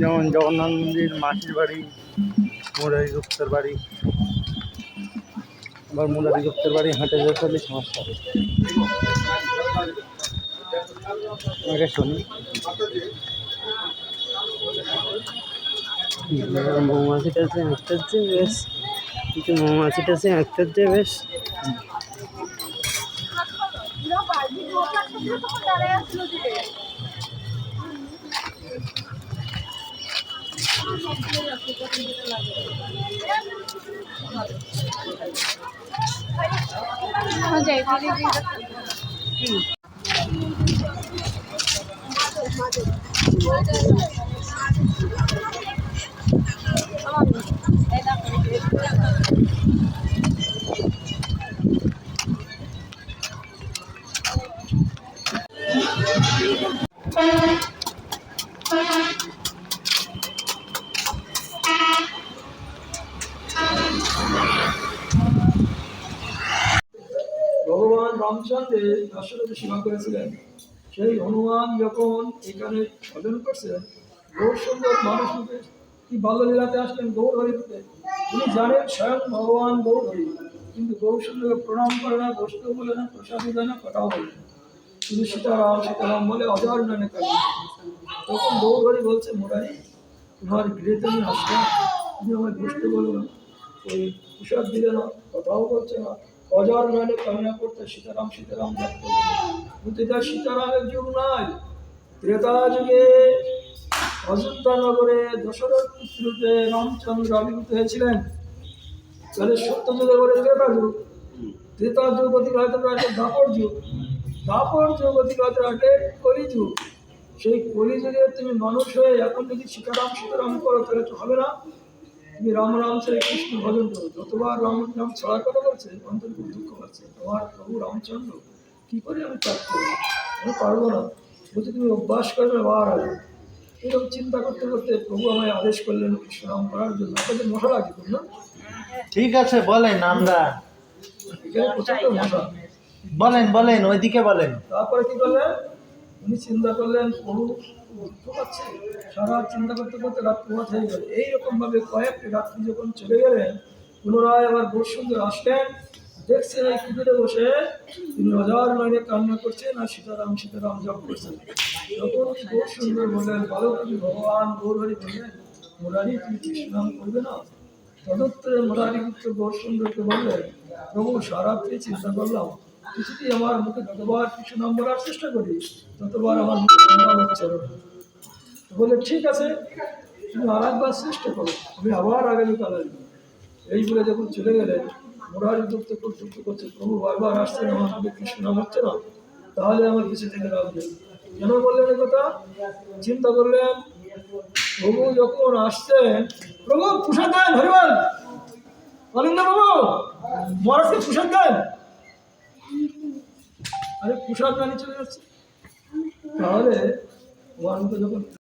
যেমন জগন্নাথ মন্দির, মাসির বাড়ি, মুরারি গুপ্তের বাড়ি। আবার মুরারি গুপ্তের বাড়ি হাঁটে যেতে হলে সমস্যা হবে। আগে শুনি মৌমাছিটা যে আঁকতে যে বেশ, কিন্তু মৌমাছিটা যে আঁকতে যে বেশ ভগবান রামচন্দ্রের দশরথ সেবা করেছিলেন। সেই হনুমান যখন এখানে ভজন করছিলেন, গৌর সুন্দর মানুষ রূপে কি বাল্যলীলাতে আসলেন গৌর হরি রূপে। তিনি জানেন স্বয়ং ভগবান গৌর হরি, কিন্তু গৌর সুন্দরকে প্রণাম করে না, বসতে বলে না, প্রসাদ দেয় না, কথাও বলে না, শুধু সীতারাম সীতারাম বলে অজর নামে কাজ। তখন গৌর হরি বলছে, মুরারি তোমার গৃহে আমি আসলাম, তুমি আমায় বসতে বলো না, ওই প্রসাদ দিলে না, কথাও বলছে না, অজর নামে কামনা করতে সীতারাম সীতারাম ডাকতে। কিন্তু তার সীতারামের যুগ নয়, ত্রেতা যুগে অযোধ্যা নগরে দশরথ পুত্ররূপে রামচন্দ্র আবির্ভূত হয়েছিলেন। তাহলে সত্য যুগে বলে ত্রেতা যুগ, ত্রেতা যুগ অতিবাহিত করে দাপর যুগ, দাপর যুগ অতিবাহিত করে কলিযুগ। সেই কলিযুগে তুমি মানুষ হয়ে এখন যদি সীতারাম সীতারাম করো তাহলে তো হবে না। তুমি রাম রাম ছেড়ে কৃষ্ণ ভজন করো। যতবার রাম নাম ছড়ার কথা বলছে অন্তর খুব দুঃখ পাচ্ছে, তোমার প্রভু রামচন্দ্র কি করে আমি ত্যাগ করবো, আমি পারবো না। বলছে তুমি অভ্যাস করবে আবার আসবে। এরকম চিন্তা করতে করতে প্রভু আমায় আদেশ করলেন কৃষ্ণ নাম করার জন্য। আপনাদের মশা লাগে না? ঠিক আছে, বলেন। আমরা এখানে প্রচন্ড মশা, বলেন বলেন, ওইদিকে বলেন। তারপরে কি করলেন, উনি চিন্তা করলেন প্রভু দুঃখ পাচ্ছে। সারা চিন্তা করতে করতে রাত প্রভাত হয়ে গেল। এইরকম ভাবে কয়েকটি রাত্রি যখন চলে গেলেন, পুনরায় আবার গৌর সুন্দর আসলেন, দেখছেন এই কুটিরে বসে তিনি হাজার নাইনে কান্না করছেন আর সীতারাম সীতারাম জপ করছেন। তখন গৌর সুন্দর বললেন, ভালো তুমি ভগবান গৌর হরি বললেন, মুরারি তুমি কৃষ্ণ নাম করবে না? তদুত্তরে মুরারি গুপ্ত গৌর সুন্দরকে বললেন, প্রভু সারাত্রি চিন্তা করলাম, কিছুতেই আমার মুখে যতবার কৃষ্ণ নাম বলার চেষ্টা করি ততবার আমার মুখে নাম হচ্ছে না। বলে ঠিক আছে, তুমি আর একবার চেষ্টা করো, আমি আবার আগামীকাল আসবো। এই বলে যখন চলে গেলেন, মুরারি গুপ্ত খুব দুঃখ করছে, প্রভু বারবার আসছেন, আমার মুখে কৃষ্ণ নাম হচ্ছে না, তাহলে আমার কিছু থেকে লাভ নেই। কেন বললেন এ কথা? চিন্তা করলেন, প্রভু যখন আসছেন, প্রভু প্রসাদ দেন, হরিবল বলেন না বাবু, মহারাজকে প্রসাদ দেন। আরে প্রসাদ গাড়ি চলে যাচ্ছে। তাহলে ভগবানকে যখন